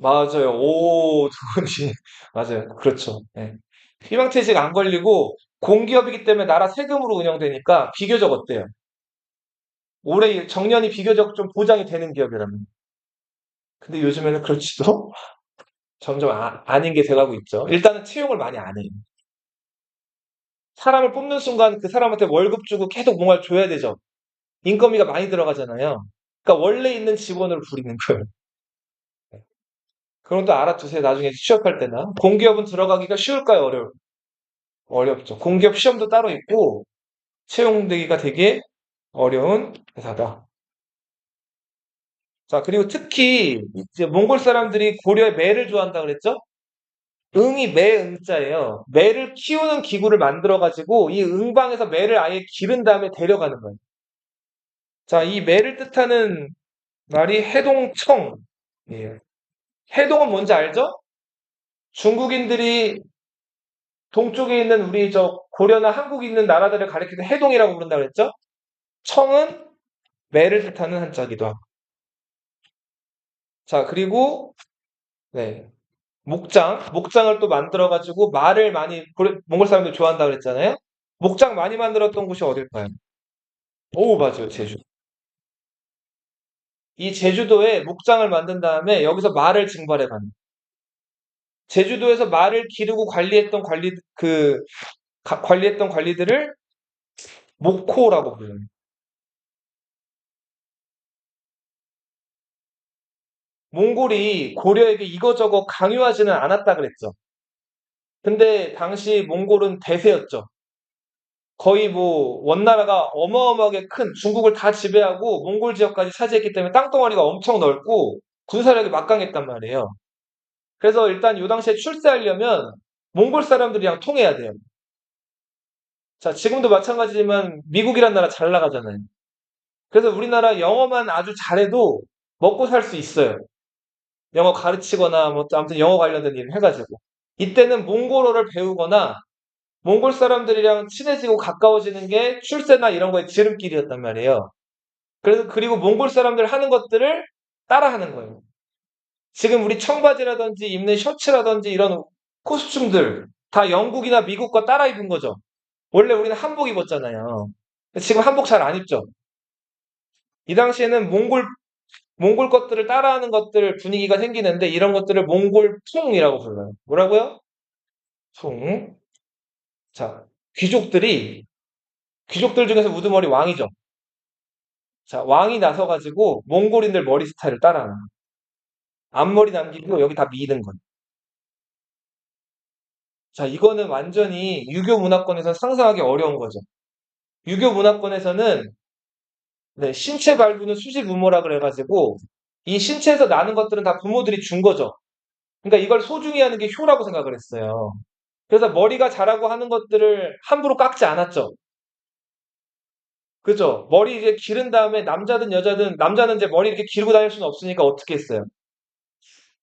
맞아요. 오, 두 분이 맞아요. 그렇죠. 예. 희망퇴직 안 걸리고 공기업이기 때문에 나라 세금으로 운영되니까 비교적 어때요? 올해 정년이 비교적 좀 보장이 되는 기업이라면. 근데 요즘에는 그렇지도 점점 아닌 게 돼가고 있죠. 일단은 채용을 많이 안 해요. 사람을 뽑는 순간 그 사람한테 월급 주고 계속 뭔가를 줘야 되죠. 인건비가 많이 들어가잖아요. 그러니까 원래 있는 직원으로 부리는 거예요. 그런 것도 알아두세요. 나중에 취업할 때나. 공기업은 들어가기가 쉬울까요? 어렵죠. 공기업 시험도 따로 있고 채용되기가 되게 어려운 회사다. 자, 그리고 특히 이제 몽골 사람들이 고려의 매를 좋아한다 그랬죠? 응이 매 응자예요. 매를 키우는 기구를 만들어 가지고 이 응방에서 매를 아예 기른 다음에 데려가는 거예요. 자, 이 매를 뜻하는 말이 해동청이에요. 해동은 뭔지 알죠? 중국인들이 동쪽에 있는 우리 저 고려나 한국에 있는 나라들을 가리킬 때 해동이라고 부른다 그랬죠? 청은 매를 뜻하는 한자기도 하고. 자, 그리고 네. 목장을 또 만들어 가지고 말을 많이 몽골 사람들 좋아한다 그랬잖아요. 목장 많이 만들었던 곳이 어딜까요? 오, 맞아요. 제주. 이 제주도에 목장을 만든 다음에 여기서 말을 징발해 가는. 제주도에서 말을 기르고 관리했던 관리들을 목호라고 불러요. 몽골이 고려에게 이거저거 강요하지는 않았다 그랬죠. 근데 당시 몽골은 대세였죠. 거의 뭐 원나라가 어마어마하게 큰 중국을 다 지배하고 몽골 지역까지 차지했기 때문에 땅덩어리가 엄청 넓고 군사력이 막강했단 말이에요. 그래서 일단 이 당시에 출세하려면 몽골 사람들이랑 통해야 돼요. 자, 지금도 마찬가지지만 미국이란 나라 잘 나가잖아요. 그래서 우리나라 영어만 아주 잘해도 먹고 살 수 있어요. 영어 가르치거나 뭐 아무튼 영어 관련된 일을 해가지고. 이때는 몽골어를 배우거나 몽골 사람들이랑 친해지고 가까워지는 게 출세나 이런 거의 지름길이었단 말이에요. 그래서 그리고 몽골 사람들 하는 것들을 따라하는 거예요. 지금 우리 청바지라든지 입는 셔츠라든지 이런 코스튬들 다 영국이나 미국 거 따라 입은 거죠. 원래 우리는 한복 입었잖아요. 지금 한복 잘 안 입죠. 이 당시에는 몽골 것들을 따라하는 것들 분위기가 생기는데 이런 것들을 몽골풍이라고 불러요. 뭐라고요? 풍. 자, 귀족들 중에서 우두머리 왕이죠. 자, 왕이 나서 가지고 몽골인들 머리 스타일을 따라하는 거예요. 앞머리 남기고 여기 다 미는 거예요. 자, 이거는 완전히 유교 문화권에서 상상하기 어려운 거죠. 유교 문화권에서는 네, 신체 발부는 수지부모라 그래가지고 이 신체에서 나는 것들은 다 부모들이 준 거죠. 그러니까 이걸 소중히 하는 게 효라고 생각을 했어요. 그래서 머리가 자라고 하는 것들을 함부로 깎지 않았죠. 그죠? 머리 이제 기른 다음에 남자든 여자든 남자는 이제 머리 이렇게 기르고 다닐 수는 없으니까 어떻게 했어요?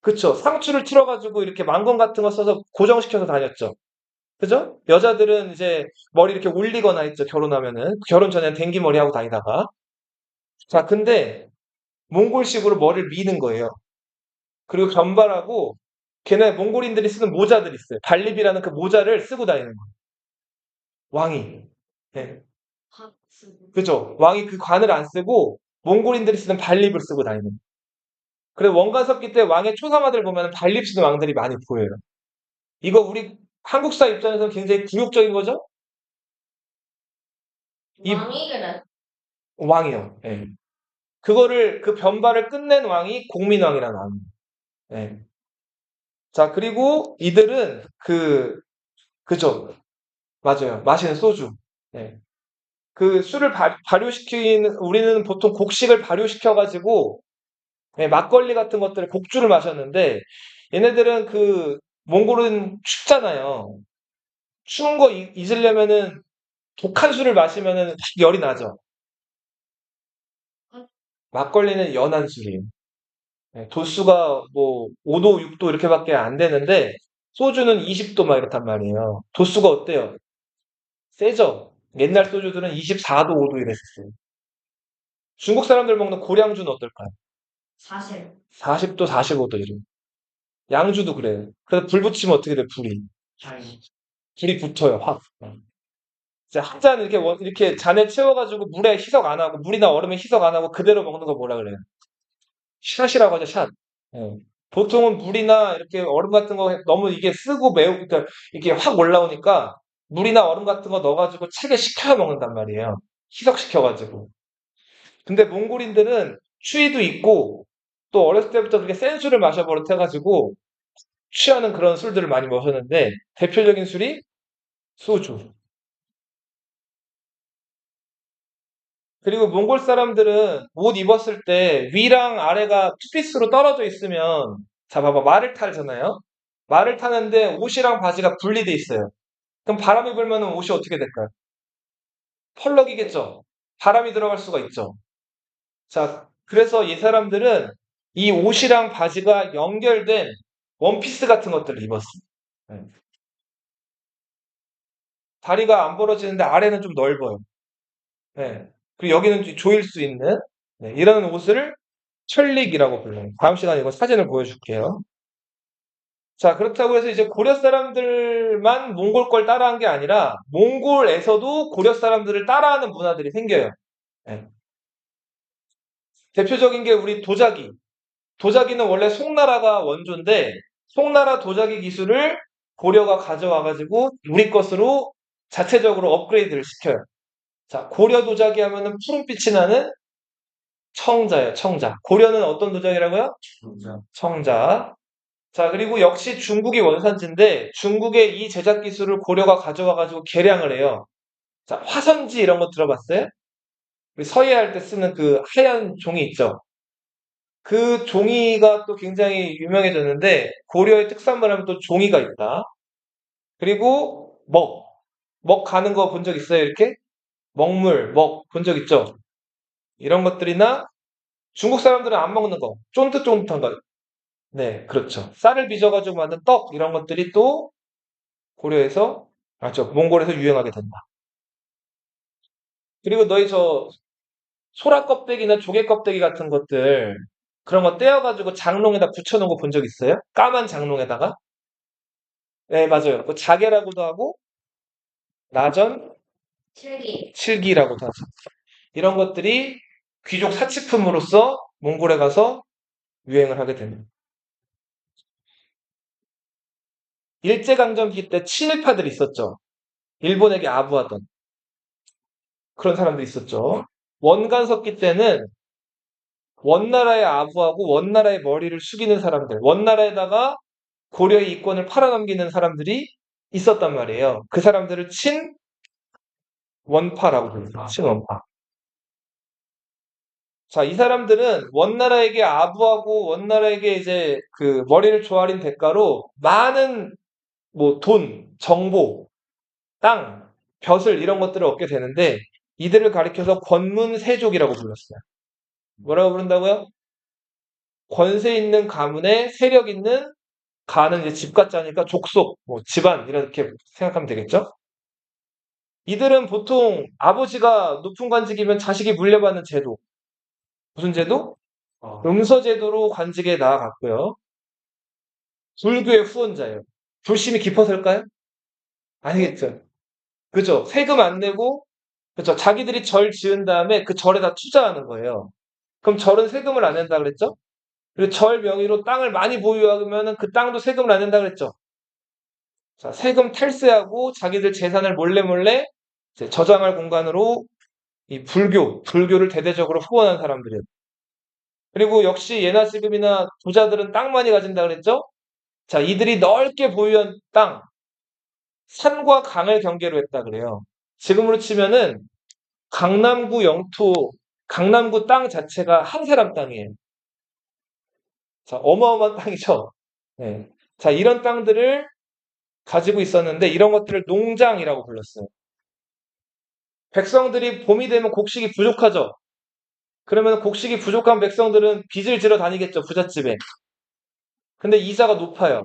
그쵸? 상추를 틀어가지고 이렇게 망건 같은 거 써서 고정시켜서 다녔죠. 그죠? 여자들은 이제 머리 이렇게 올리거나 했죠. 결혼하면은 결혼 전에는 댕기머리 하고 다니다가 자 근데 몽골식으로 머리를 미는 거예요. 그리고 견발하고 걔네 몽골인들이 쓰는 모자들 있어요. 발립이라는 그 모자를 쓰고 다니는 거예요. 왕이. 네. 그죠? 왕이 그 관을 안 쓰고 몽골인들이 쓰는 발립을 쓰고 다니는 거예요. 그래서 원간섭기 때 왕의 초상화들 보면 발립 쓰는 왕들이 많이 보여요. 이거 우리 한국사 입장에서는 굉장히 굴욕적인 거죠? 이 왕이요. 예. 그거를 그 변발을 끝낸 왕이 공민왕이라는 왕이에요. 예. 자, 그리고 이들은 그죠. 맞아요. 마시는 소주. 예. 그 술을 발효시키는 우리는 보통 곡식을 발효시켜 가지고 예, 막걸리 같은 것들을 곡주를 마셨는데 얘네들은 몽골은 춥잖아요. 추운 거 잊으려면은 독한 술을 마시면은 확 열이 나죠. 막걸리는 연한 술이에요. 예, 도수가 뭐 5도, 6도 이렇게밖에 안 되는데 소주는 20도 막 이렇단 말이에요. 도수가 어때요? 세죠? 옛날 소주들은 24도, 5도 이랬었어요. 중국 사람들 먹는 고량주는 어떨까요? 40도, 45도 이래요. 양주도 그래요. 그래서 불 붙이면 어떻게 돼요? 불이 붙어요, 확. 이제 한 잔 이렇게 잔에 채워가지고 물에 희석 안 하고, 물이나 얼음에 희석 안 하고 그대로 먹는 거 뭐라 그래요? 샷이라고 하죠, 샷. 예. 보통은 물이나 이렇게 얼음 같은 거 너무 이게 쓰고 그러니까 이게 확 올라오니까 물이나 얼음 같은 거 넣어가지고 차게 식혀서 먹는단 말이에요. 희석시켜가지고. 근데 몽골인들은 추위도 있고 또 어렸을 때부터 그렇게 센 술을 마셔버릇해가지고 취하는 그런 술들을 많이 마셨는데 대표적인 술이 소주. 그리고 몽골 사람들은 옷 입었을 때 위랑 아래가 투피스로 떨어져 있으면 자 봐봐 말을 타잖아요. 말을 타는데 옷이랑 바지가 분리돼 있어요. 그럼 바람이 불면 옷이 어떻게 될까요? 펄럭이겠죠. 바람이 들어갈 수가 있죠. 자, 그래서 이 사람들은 이 옷이랑 바지가 연결된 원피스 같은 것들을 입었어요. 네. 다리가 안 벌어지는데 아래는 좀 넓어요. 네. 그리고 여기는 조일 수 있는 네, 이런 옷을 철릭이라고 불러요. 다음 시간에 이거 사진을 보여줄게요. 자, 그렇다고 해서 이제 고려 사람들만 몽골 걸 따라한 게 아니라 몽골에서도 고려 사람들을 따라하는 문화들이 생겨요. 네. 대표적인 게 우리 도자기. 도자기는 원래 송나라가 원조인데 송나라 도자기 기술을 고려가 가져와가지고 우리 것으로 자체적으로 업그레이드를 시켜요. 자, 고려 도자기 하면은 푸른빛이 나는 청자예요, 청자. 고려는 어떤 도자기라고요? 청자. 자, 그리고 역시 중국이 원산지인데 중국의 이 제작 기술을 고려가 가져와가지고 개량을 해요. 자, 화선지 이런 거 들어봤어요? 우리 서예할 때 쓰는 그 하얀 종이 있죠? 그 종이가 또 굉장히 유명해졌는데 고려의 특산물 하면 또 종이가 있다. 그리고 먹 가는 거 본 적 있어요? 이렇게? 먹 본 적 있죠? 이런 것들이나 중국 사람들은 안 먹는 거, 쫀득쫀득한 거. 네, 그렇죠. 쌀을 빚어가지고 만든 떡 이런 것들이 또 고려에서 몽골에서 유행하게 된다. 그리고 너희 소라 껍데기나 조개 껍데기 같은 것들 그런 거 떼어가지고 장롱에다 붙여놓은 거 본 적 있어요? 까만 장롱에다가? 네, 맞아요. 그 자개라고도 하고 나전 칠기라고도 하죠. 이런 것들이 귀족 사치품으로서 몽골에 가서 유행을 하게 됩니다. 일제강점기 때 친일파들이 있었죠. 일본에게 아부하던 그런 사람들이 있었죠. 원간석기 때는 원나라에 아부하고 원나라의 머리를 숙이는 사람들, 원나라에다가 고려의 이권을 팔아넘기는 사람들이 있었단 말이에요. 그 사람들을 친원파라고 불러요. 친원파. 자, 이 사람들은 원나라에게 아부하고 원나라에게 이제 그 머리를 조아린 대가로 많은 뭐 돈, 정보, 땅, 벼슬 이런 것들을 얻게 되는데 이들을 가리켜서 권문세족이라고 불렀어요. 뭐라고 부른다고요? 권세 있는 가문에 세력 있는 가는 이제 집가짜니까 족속, 뭐 집안 이렇게 생각하면 되겠죠? 이들은 보통 아버지가 높은 관직이면 자식이 물려받는 제도. 무슨 제도? 음서제도로 관직에 나아갔고요. 불교의 후원자예요. 불심이 깊어서일까요? 아니겠죠. 그죠? 세금 안 내고, 그죠? 자기들이 절 지은 다음에 그 절에다 투자하는 거예요. 그럼 절은 세금을 안 낸다 그랬죠? 그리고 절 명의로 땅을 많이 보유하면은 그 땅도 세금을 안 낸다 그랬죠? 자, 세금 탈세하고 자기들 재산을 몰래 이제 저장할 공간으로 이 불교를 대대적으로 후원한 사람들이에요. 그리고 역시 예나 지금이나 부자들은 땅 많이 가진다 그랬죠? 자, 이들이 넓게 보유한 땅, 산과 강을 경계로 했다 그래요. 지금으로 치면은 강남구 영토, 강남구 땅 자체가 한 사람 땅이에요. 자, 어마어마한 땅이죠. 네. 자, 이런 땅들을 가지고 있었는데 이런 것들을 농장이라고 불렀어요. 백성들이 봄이 되면 곡식이 부족하죠. 그러면 곡식이 부족한 백성들은 빚을 지러 다니겠죠, 부잣집에. 근데 이자가 높아요.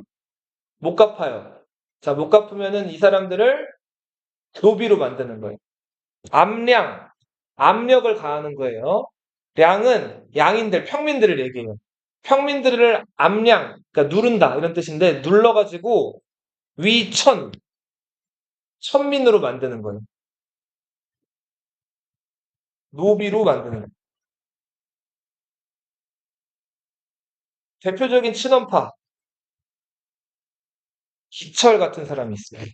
못 갚아요. 자, 못 갚으면은 이 사람들을 노비로 만드는 거예요. 암량, 압력을 가하는 거예요. 량은 양인들, 평민들을 얘기해요. 평민들을 암량, 그러니까 누른다 이런 뜻인데 눌러가지고 위천, 천민으로 만드는 거예요. 노비로 만드는 거예요. 대표적인 친원파, 기철 같은 사람이 있어요.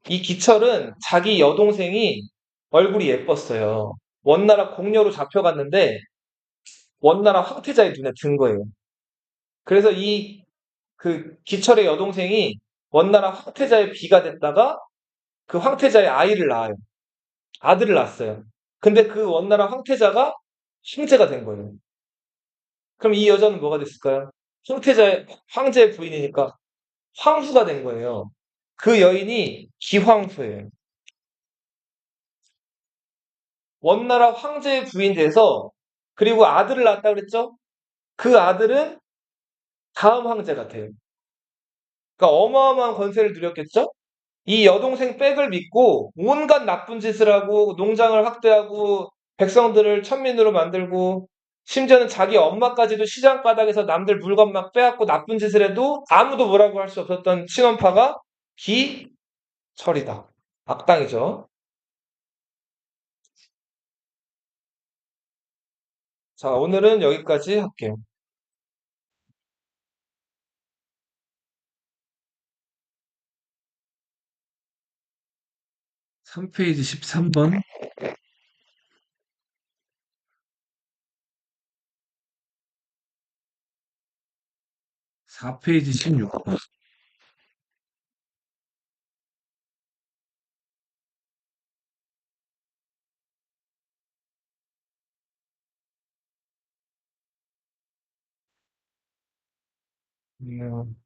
이 기철은 자기 여동생이 얼굴이 예뻤어요. 원나라 공녀로 잡혀갔는데 원나라 황태자의 눈에 든 거예요. 그래서 이 그 기철의 여동생이 원나라 황태자의 비가 됐다가 그 황태자의 아이를 낳아요. 아들을 낳았어요. 근데 그 원나라 황태자가 황제가 된 거예요. 그럼 이 여자는 뭐가 됐을까요? 황제의 부인이니까 황후가 된 거예요. 그 여인이 기황후예요. 원나라 황제의 부인 돼서 그리고 아들을 낳았다 그랬죠? 그 아들은 다음 황제가 돼요. 그러니까 어마어마한 권세를 누렸겠죠? 이 여동생 백을 믿고 온갖 나쁜 짓을 하고 농장을 확대하고 백성들을 천민으로 만들고 심지어는 자기 엄마까지도 시장 바닥에서 남들 물건 막 빼앗고 나쁜 짓을 해도 아무도 뭐라고 할 수 없었던 친원파가 기철이다. 악당이죠. 자, 오늘은 여기까지 할게요. 3페이지 13번, 4페이지 16번. 음,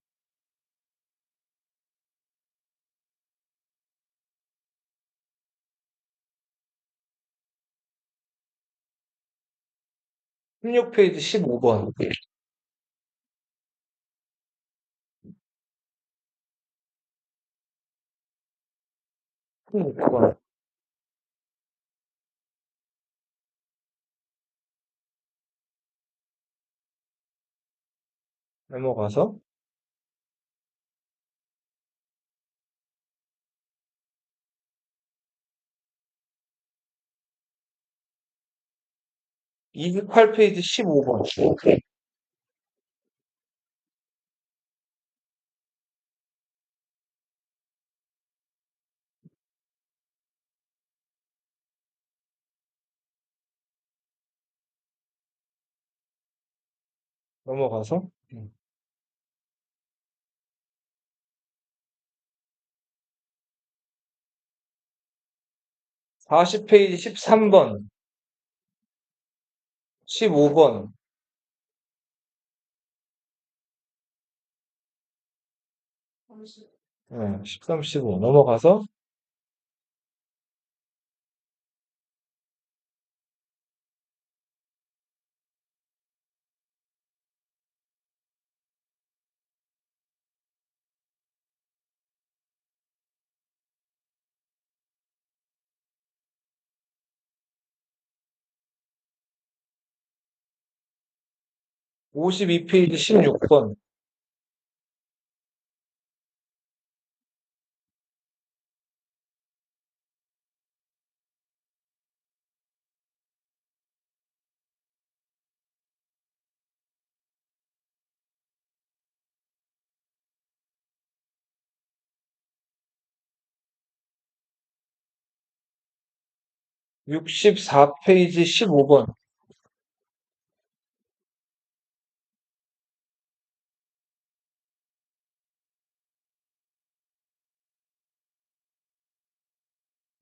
16페이지 15번. 16번. 넘어가서 28페이지 15번. 넘어가서 40페이지 13번, 15번, 네, 13, 15 넘어가서 52페이지 16번, 64페이지 15번.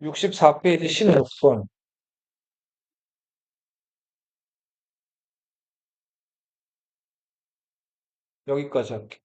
64페이지 16번. 여기까지 할게.